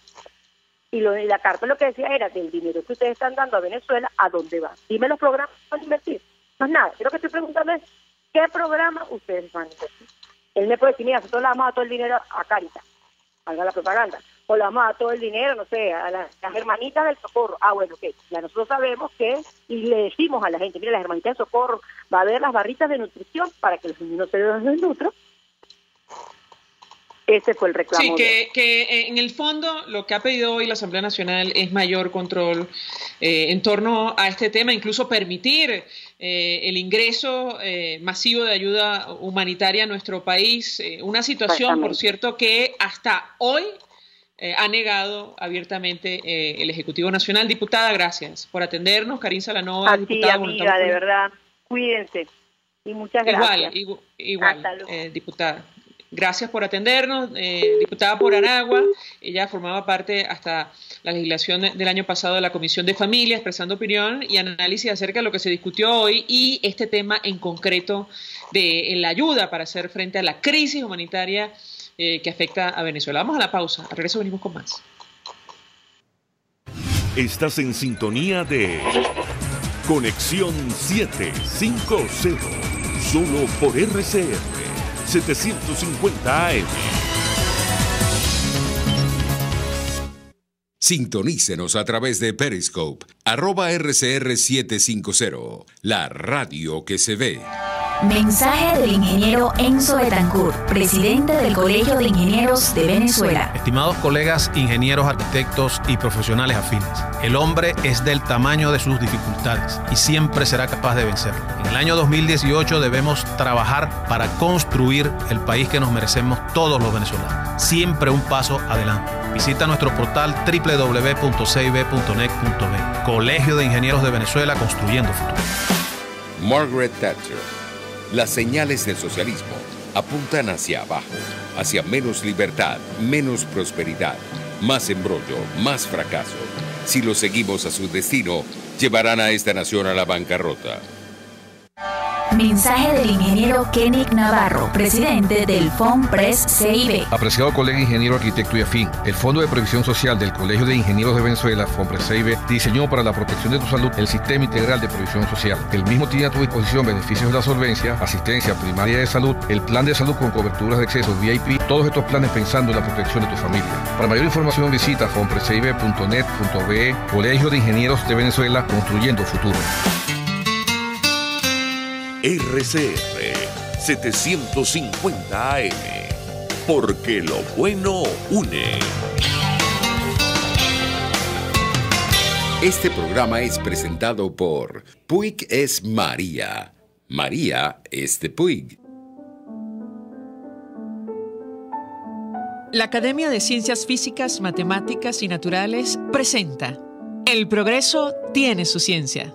Y la carta lo que decía era del dinero que ustedes están dando a Venezuela, ¿a dónde va? Dime los programas que van a invertir. No es nada, yo lo que estoy preguntando es, ¿qué programa ustedes van a invertir? Él me puede decir, mira, nosotros le vamos a dar todo el dinero a Cáritas, haga la propaganda, o le vamos a dar todo el dinero, no sé, a las hermanitas del Socorro. Bueno, ok, ya nosotros sabemos que, y le decimos a la gente, mira, las hermanitas del Socorro va a haber las barritas de nutrición para que los niños no se desnutran. Ese fue el reclamo. Sí, que en el fondo lo que ha pedido hoy la Asamblea Nacional es mayor control en torno a este tema, incluso permitir el ingreso masivo de ayuda humanitaria a nuestro país. Una situación, por cierto, que hasta hoy ha negado abiertamente el Ejecutivo Nacional. Diputada, gracias por atendernos. Karin Salanova, diputada. Amiga, de verdad, cuídense. Y muchas gracias. Igual, diputada. Gracias por atendernos, diputada por Aragua. Ella formaba parte hasta la legislación del año pasado de la Comisión de Familia, expresando opinión y análisis acerca de lo que se discutió hoy y este tema en concreto de la ayuda para hacer frente a la crisis humanitaria que afecta a Venezuela. Vamos a la pausa, al regreso venimos con más. Estás en sintonía de Conexión 750, solo por RCR 750 AM. Sintonícenos a través de Periscope, @RCR750, la radio que se ve. Mensaje del ingeniero Enzo Betancourt, presidente del Colegio de Ingenieros de Venezuela. Estimados colegas, ingenieros, arquitectos y profesionales afines, el hombre es del tamaño de sus dificultades y siempre será capaz de vencerlo. En el año 2018 debemos trabajar para construir el país que nos merecemos todos los venezolanos. Siempre un paso adelante. Visita nuestro portal www.cib.net.be. Colegio de Ingenieros de Venezuela, construyendo futuro. Margaret Thatcher. Las señales del socialismo apuntan hacia abajo, hacia menos libertad, menos prosperidad, más embrollo, más fracaso. Si los seguimos a su destino, llevarán a esta nación a la bancarrota. Mensaje del ingeniero Kenick Navarro, presidente del FONPRES CIB. Apreciado colega ingeniero, arquitecto y afín, el Fondo de Previsión Social del Colegio de Ingenieros de Venezuela, FONPRES CIB, diseñó para la protección de tu salud el Sistema Integral de Previsión Social. El mismo tiene a tu disposición beneficios de la solvencia, asistencia primaria de salud, el plan de salud con coberturas de acceso VIP, todos estos planes pensando en la protección de tu familia. Para mayor información visita fonprescib.net.be. Colegio de Ingenieros de Venezuela, construyendo futuro. RCR 750 AM, porque lo bueno une. Este programa es presentado por Puig es María. María es de Puig. La Academia de Ciencias Físicas, Matemáticas y Naturales presenta El progreso tiene su ciencia.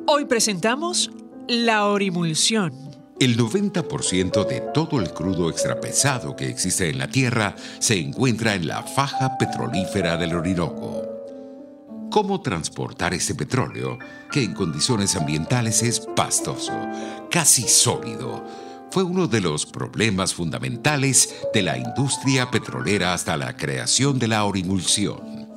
Hoy presentamos la orimulsión. El 90% de todo el crudo extrapesado que existe en la Tierra se encuentra en la faja petrolífera del Orinoco. ¿Cómo transportar este petróleo, que en condiciones ambientales es pastoso, casi sólido? Fue uno de los problemas fundamentales de la industria petrolera hasta la creación de la orimulsión.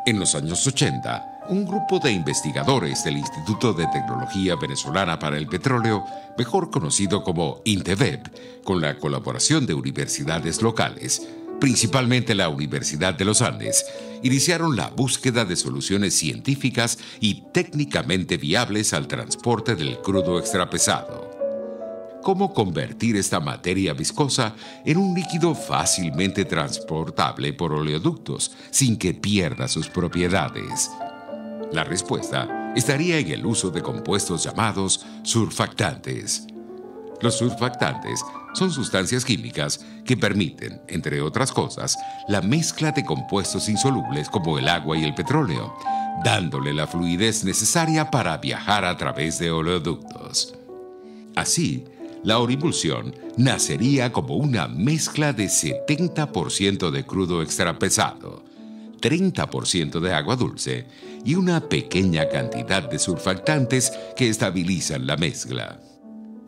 En los años 80, un grupo de investigadores del Instituto de Tecnología Venezolana para el Petróleo, mejor conocido como INTEVEP, con la colaboración de universidades locales, principalmente la Universidad de los Andes, iniciaron la búsqueda de soluciones científicas y técnicamente viables al transporte del crudo extrapesado. ¿Cómo convertir esta materia viscosa en un líquido fácilmente transportable por oleoductos sin que pierda sus propiedades? La respuesta estaría en el uso de compuestos llamados surfactantes. Los surfactantes son sustancias químicas que permiten, entre otras cosas, la mezcla de compuestos insolubles como el agua y el petróleo, dándole la fluidez necesaria para viajar a través de oleoductos. Así, la orimulsión nacería como una mezcla de 70% de crudo extrapesado, 30% de agua dulce y una pequeña cantidad de surfactantes que estabilizan la mezcla.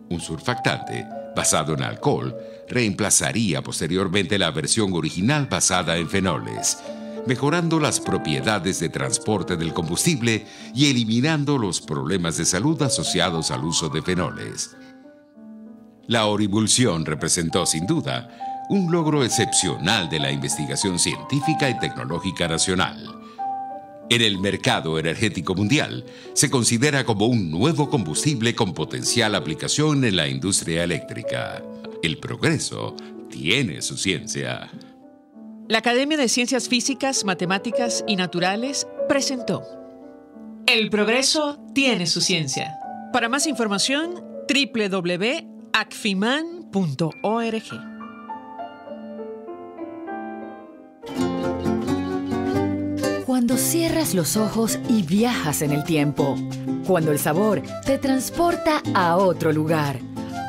Un surfactante basado en alcohol reemplazaría posteriormente la versión original basada en fenoles, mejorando las propiedades de transporte del combustible y eliminando los problemas de salud asociados al uso de fenoles. La Orimulsión representó sin duda un logro excepcional de la investigación científica y tecnológica nacional. En el mercado energético mundial, se considera como un nuevo combustible con potencial aplicación en la industria eléctrica. El progreso tiene su ciencia. La Academia de Ciencias Físicas, Matemáticas y Naturales presentó El progreso tiene su ciencia. Para más información, www.acfiman.org. Cuando cierras los ojos y viajas en el tiempo. Cuando el sabor te transporta a otro lugar.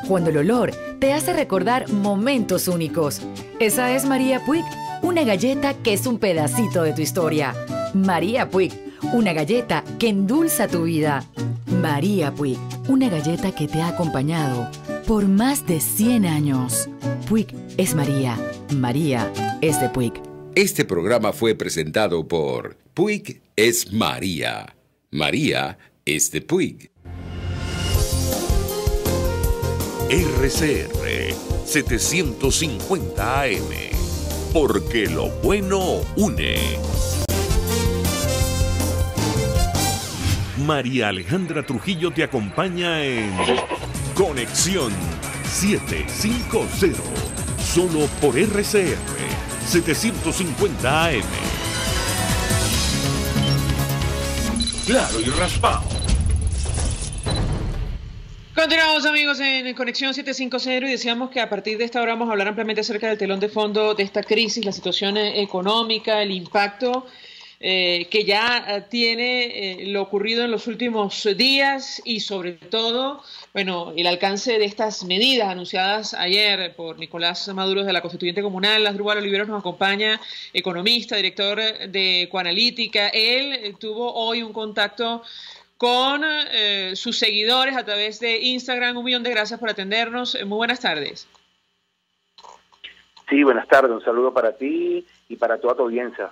Cuando el olor te hace recordar momentos únicos. Esa es María Puig, una galleta que es un pedacito de tu historia. María Puig, una galleta que endulza tu vida. María Puig, una galleta que te ha acompañado por más de 100 años. Puig es María. María es de Puig. Este programa fue presentado por Puig es María. María es de Puig. RCR 750 AM. Porque lo bueno une. María Alejandra Trujillo te acompaña en Conexión 750. Solo por RCR 750 AM. Claro y raspado. Continuamos, amigos, en Conexión 750 y decíamos que a partir de esta hora vamos a hablar ampliamente acerca del telón de fondo de esta crisis, la situación económica, el impacto que ya tiene lo ocurrido en los últimos días y sobre todo, bueno, el alcance de estas medidas anunciadas ayer por Nicolás Maduro de la Constituyente Comunal. Asdrúbal Oliveros nos acompaña, economista, director de Coanalítica. Él tuvo hoy un contacto con sus seguidores a través de Instagram. 1 millón de gracias por atendernos. Muy buenas tardes. Sí, buenas tardes. Un saludo para ti y para toda tu audiencia.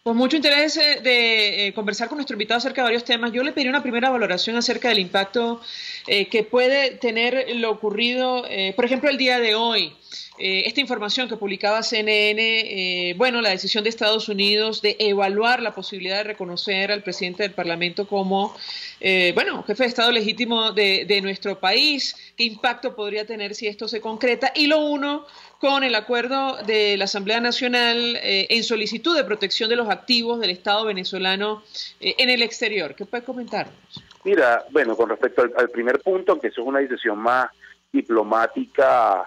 Pues mucho interés de conversar con nuestro invitado acerca de varios temas. Yo le pedí una primera valoración acerca del impacto que puede tener lo ocurrido, por ejemplo, el día de hoy. Esta información que publicaba CNN, bueno, la decisión de Estados Unidos de evaluar la posibilidad de reconocer al presidente del Parlamento como, bueno, jefe de Estado legítimo de nuestro país. ¿Qué impacto podría tener si esto se concreta? Y lo uno con el acuerdo de la Asamblea Nacional en solicitud de protección de los activos del Estado venezolano en el exterior. ¿Qué puede comentarnos? Mira, bueno, con respecto al primer punto, que eso es una decisión más diplomática,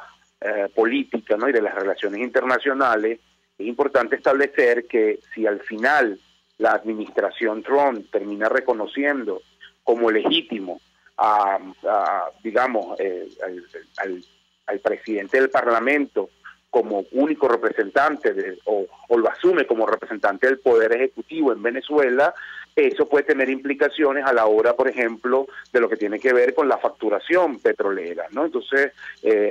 política, ¿no? Y de las relaciones internacionales, es importante establecer que si al final la administración Trump termina reconociendo como legítimo digamos, al presidente del Parlamento como único representante o lo asume como representante del Poder Ejecutivo en Venezuela, eso puede tener implicaciones a la hora, por ejemplo, de lo que tiene que ver con la facturación petrolera, ¿no? Entonces,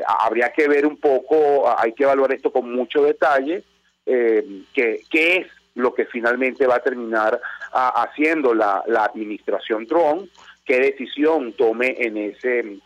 habría que ver un poco, hay que evaluar esto con mucho detalle, qué es lo que finalmente va a terminar haciendo la administración Trump, qué decisión tome en ese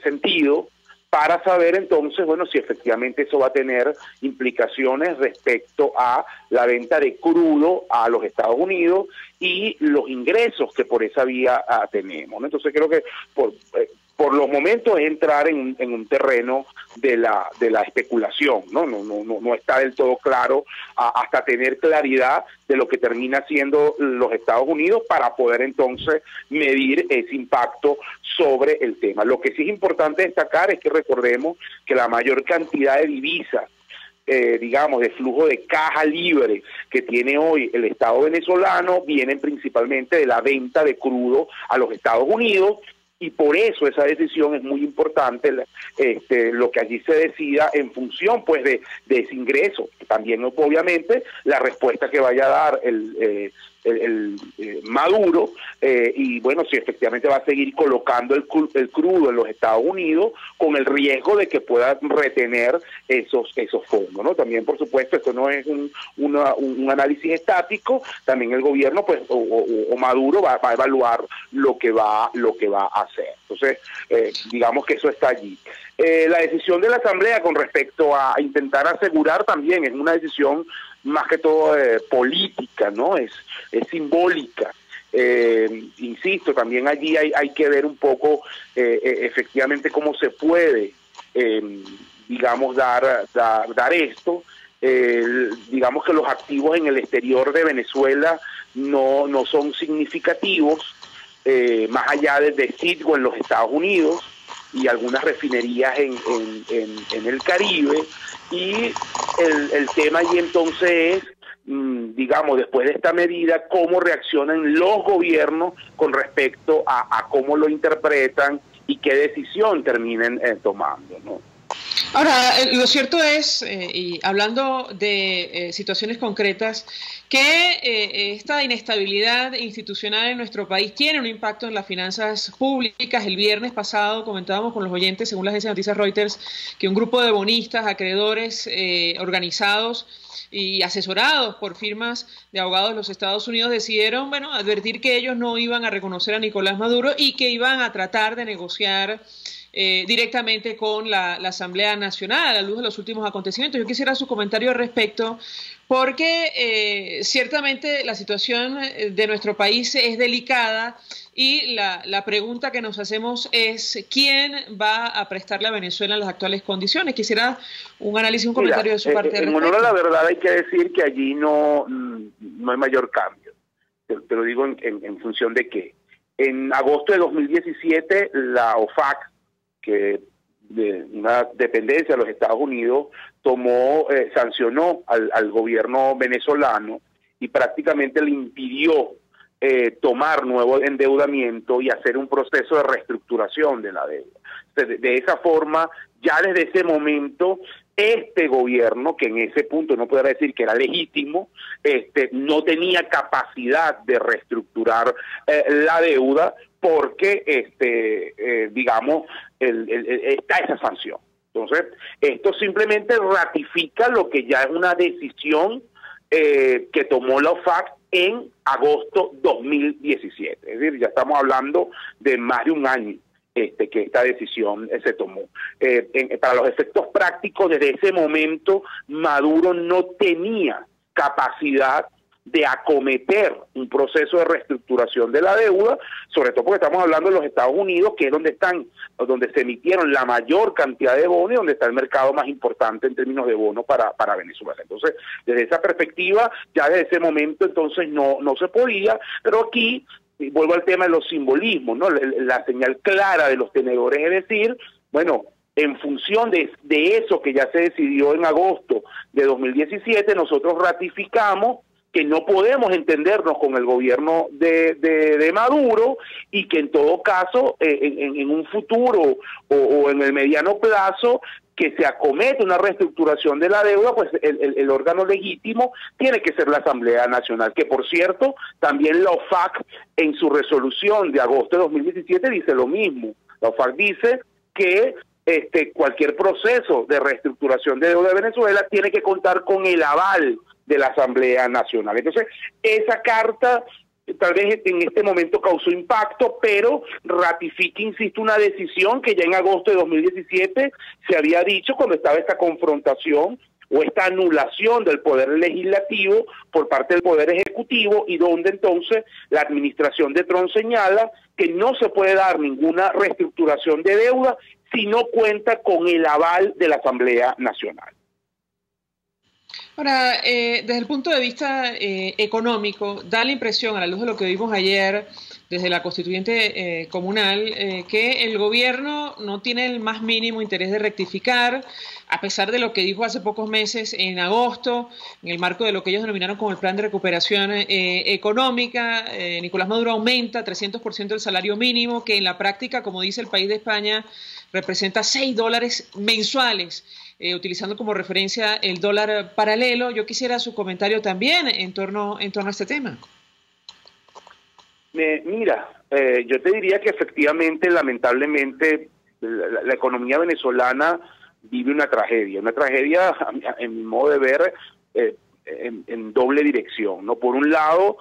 sentido, para saber entonces, bueno, si efectivamente eso va a tener implicaciones respecto a la venta de crudo a los Estados Unidos y los ingresos que por esa vía tenemos, ¿no? Entonces creo que por los momentos es entrar en un terreno de la especulación, ¿no? No está del todo claro hasta tener claridad de lo que termina siendo los Estados Unidos para poder entonces medir ese impacto sobre el tema. Lo que sí es importante destacar es que recordemos que la mayor cantidad de divisas, digamos, de flujo de caja libre que tiene hoy el Estado venezolano vienen principalmente de la venta de crudo a los Estados Unidos, y por eso esa decisión es muy importante, lo que allí se decida en función pues de ese ingreso. También obviamente la respuesta que vaya a dar el Maduro, y bueno, si efectivamente va a seguir colocando el crudo en los Estados Unidos con el riesgo de que pueda retener esos fondos, ¿no? También, por supuesto, esto no es un análisis estático, también el gobierno pues o Maduro va a evaluar lo que va a hacer. Entonces, digamos que eso está allí. La decisión de la Asamblea con respecto a intentar asegurar también es una decisión más que todo política, ¿no? Es simbólica. Insisto, también allí hay que ver un poco efectivamente cómo se puede, digamos, dar esto. Digamos que los activos en el exterior de Venezuela no son significativos, más allá de Citgo en los Estados Unidos y algunas refinerías en el Caribe, y el tema allí entonces es, digamos, después de esta medida, cómo reaccionan los gobiernos con respecto a cómo lo interpretan y qué decisión terminen tomando, ¿no? Ahora, lo cierto es, y hablando de situaciones concretas, que esta inestabilidad institucional en nuestro país tiene un impacto en las finanzas públicas. El viernes pasado comentábamos con los oyentes, según la agencia de noticias Reuters, que un grupo de bonistas, acreedores organizados y asesorados por firmas de abogados de los Estados Unidos decidieron, bueno, advertir que ellos no iban a reconocer a Nicolás Maduro y que iban a tratar de negociar directamente con la Asamblea Nacional a la luz de los últimos acontecimientos. Yo quisiera su comentario al respecto, porque ciertamente la situación de nuestro país es delicada y la pregunta que nos hacemos es ¿quién va a prestarle a Venezuela en las actuales condiciones? Quisiera un análisis, un comentario de su parte. En honor a la verdad hay que decir que allí no hay mayor cambio. Te lo digo en función de qué. En agosto de 2017 la OFAC, que de una dependencia de los Estados Unidos, sancionó al gobierno venezolano y prácticamente le impidió tomar nuevo endeudamiento y hacer un proceso de reestructuración de la deuda. De esa forma, ya desde ese momento, este gobierno, que en ese punto no podría decir que era legítimo, no tenía capacidad de reestructurar la deuda, porque digamos está esa sanción. Entonces, esto simplemente ratifica lo que ya es una decisión que tomó la OFAC en agosto 2017. Es decir, ya estamos hablando de más de un año que esta decisión se tomó. Para los efectos prácticos, desde ese momento, Maduro no tenía capacidad de acometer un proceso de reestructuración de la deuda, sobre todo porque estamos hablando de los Estados Unidos, que es donde se emitieron la mayor cantidad de bonos y donde está el mercado más importante en términos de bonos para Venezuela. Entonces, desde esa perspectiva, ya desde ese momento entonces no se podía, pero aquí vuelvo al tema de los simbolismos, ¿no? La señal clara de los tenedores es decir, bueno, en función de eso que ya se decidió en agosto de 2017, nosotros ratificamos que no podemos entendernos con el gobierno de Maduro y que en todo caso en un futuro o en el mediano plazo que se acomete una reestructuración de la deuda, pues el órgano legítimo tiene que ser la Asamblea Nacional, que por cierto también la OFAC en su resolución de agosto de 2017 dice lo mismo. La OFAC dice que cualquier proceso de reestructuración de deuda de Venezuela tiene que contar con el aval de la Asamblea Nacional. Entonces, esa carta tal vez en este momento causó impacto, pero ratifica, insisto, una decisión que ya en agosto de 2017 se había dicho cuando estaba esta confrontación o esta anulación del poder legislativo por parte del poder ejecutivo, y donde entonces la administración de Trump señala que no se puede dar ninguna reestructuración de deuda si no cuenta con el aval de la Asamblea Nacional. Ahora, desde el punto de vista económico, da la impresión, a la luz de lo que vimos ayer desde la constituyente comunal, que el gobierno no tiene el más mínimo interés de rectificar, a pesar de lo que dijo hace pocos meses, en agosto, en el marco de lo que ellos denominaron como el plan de recuperación económica. Nicolás Maduro aumenta 300% el salario mínimo, que en la práctica, como dice el país de España, representa $6 mensuales. Utilizando como referencia el dólar paralelo. Yo quisiera su comentario también en torno a este tema. Mira, yo te diría que efectivamente, lamentablemente, la economía venezolana vive una tragedia, en mi modo de ver, en doble dirección, ¿no? Por un lado,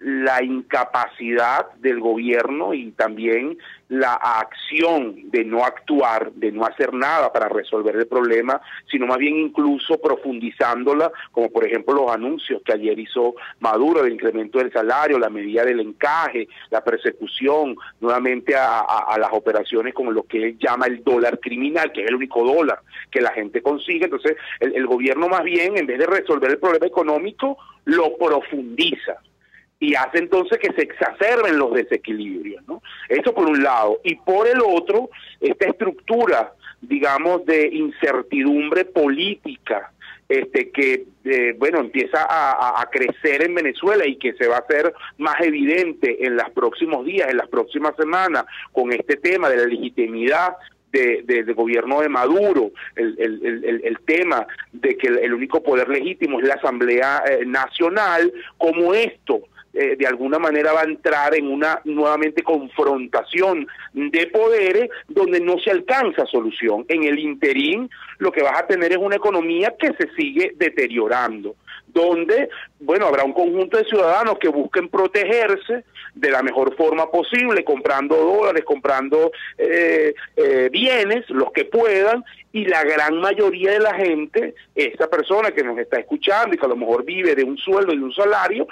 la incapacidad del gobierno y también la acción de no actuar, de no hacer nada para resolver el problema, sino más bien incluso profundizándola, como por ejemplo los anuncios que ayer hizo Maduro del incremento del salario, la medida del encaje, la persecución nuevamente a las operaciones como lo que él llama el dólar criminal, que es el único dólar que la gente consigue. Entonces el gobierno más bien, en vez de resolver el problema económico, lo profundiza y hace entonces que se exacerben los desequilibrios, ¿no? Eso por un lado. Y por el otro, esta estructura, digamos, de incertidumbre política, que, empieza a crecer en Venezuela y que se va a hacer más evidente en los próximos días, en las próximas semanas, con este tema de la legitimidad del gobierno de Maduro, el tema de que el único poder legítimo es la Asamblea Nacional, como esto de alguna manera va a entrar en una nuevamente confrontación de poderes donde no se alcanza solución. En el interín lo que vas a tener es una economía que se sigue deteriorando, donde, habrá un conjunto de ciudadanos que busquen protegerse de la mejor forma posible, comprando dólares, comprando bienes, los que puedan, y la gran mayoría de la gente, esa persona que nos está escuchando y que a lo mejor vive de un sueldo y de un salario,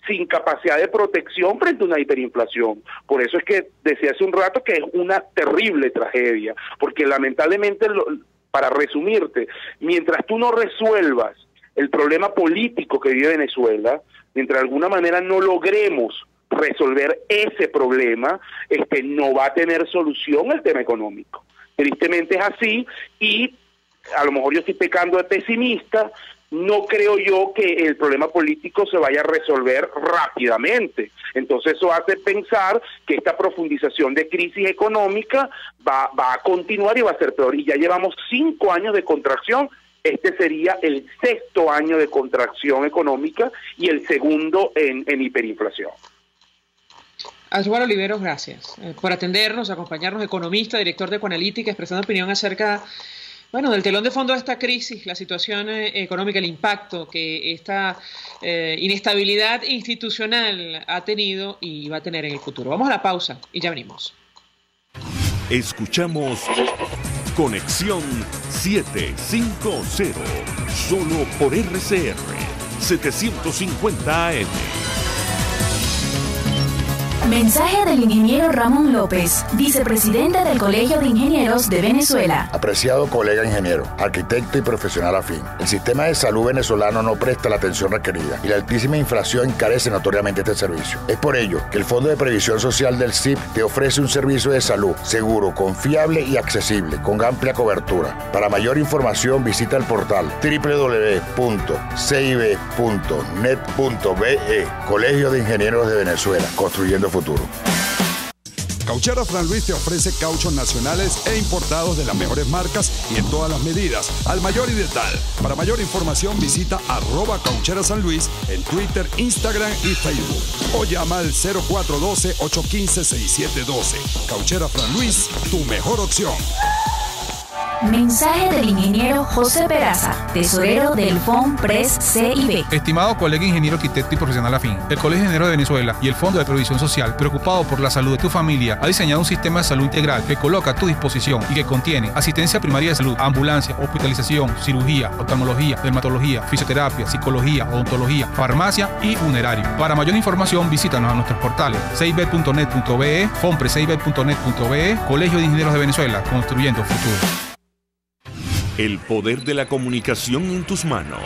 sin capacidad de protección frente a una hiperinflación. Por eso es que decía hace un rato que es una terrible tragedia, porque lamentablemente, para resumirte, mientras tú no resuelvas el problema político que vive Venezuela, mientras de alguna manera no logremos resolver ese problema, no va a tener solución el tema económico. Tristemente es así, y a lo mejor yo estoy pecando de pesimista. No creo yo que el problema político se vaya a resolver rápidamente. Entonces eso hace pensar que esta profundización de crisis económica va a continuar y va a ser peor. Y ya llevamos 5 años de contracción. Este sería el 6º año de contracción económica y el segundo en hiperinflación. Asdrúbal Oliveros, gracias por atendernos, acompañarnos, economista, director de Ecoanalítica, expresando opinión acerca del telón de fondo de esta crisis, la situación económica, el impacto que esta inestabilidad institucional ha tenido y va a tener en el futuro. Vamos a la pausa y ya venimos. Escuchamos Conexión 750, solo por RCR 750 AM. Mensaje del ingeniero Ramón López, vicepresidente del Colegio de Ingenieros de Venezuela. Apreciado colega ingeniero, arquitecto y profesional afín, el sistema de salud venezolano no presta la atención requerida y la altísima inflación encarece notoriamente este servicio. Es por ello que el Fondo de Previsión Social del CIP te ofrece un servicio de salud seguro, confiable y accesible, con amplia cobertura. Para mayor información visita el portal www.cib.net.be. Colegio de Ingenieros de Venezuela, construyendo futuro. Cauchera Fran Luis te ofrece cauchos nacionales e importados de las mejores marcas y en todas las medidas, al mayor y de tal. Para mayor información visita @CaucheraSanLuis en Twitter, Instagram y Facebook. O llama al 0412-815-6712. Cauchera Fran Luis, tu mejor opción. Mensaje del ingeniero José Peraza, tesorero del FONPRES CIB. Estimado colega ingeniero, arquitecto y profesional afín, el Colegio de Ingenieros de Venezuela y el Fondo de Previsión Social, preocupado por la salud de tu familia, ha diseñado un sistema de salud integral que coloca a tu disposición y que contiene asistencia primaria de salud, ambulancia, hospitalización, cirugía, oftalmología, dermatología, fisioterapia, psicología, odontología, farmacia y funerario. Para mayor información, visítanos a nuestros portales cib.net.be, fonprescib.net.be, Colegio de Ingenieros de Venezuela, construyendo futuro. El poder de la comunicación en tus manos.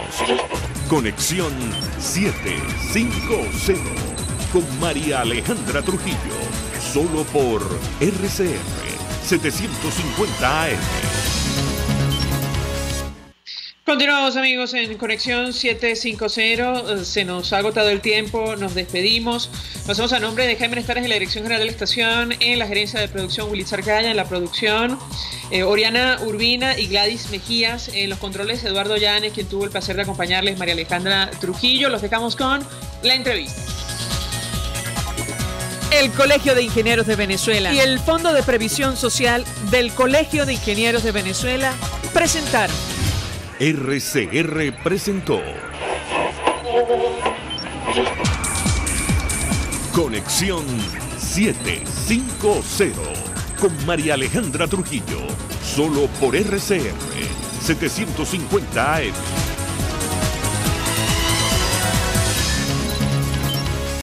Conexión 750 con María Alejandra Trujillo. Solo por RCR 750 AM. Continuamos, amigos, en Conexión 750. Se nos ha agotado el tiempo, nos despedimos. Pasamos a nombre de Jaime Nestares en la Dirección General de la Estación, en la gerencia de producción Willy Argaya, en la producción Oriana Urbina y Gladys Mejías, en los controles Eduardo Llanes, quien tuvo el placer de acompañarles, María Alejandra Trujillo. Los dejamos con la entrevista. El Colegio de Ingenieros de Venezuela y el Fondo de Previsión Social del Colegio de Ingenieros de Venezuela presentaron. RCR presentó Conexión 750 con María Alejandra Trujillo, solo por RCR 750 AM.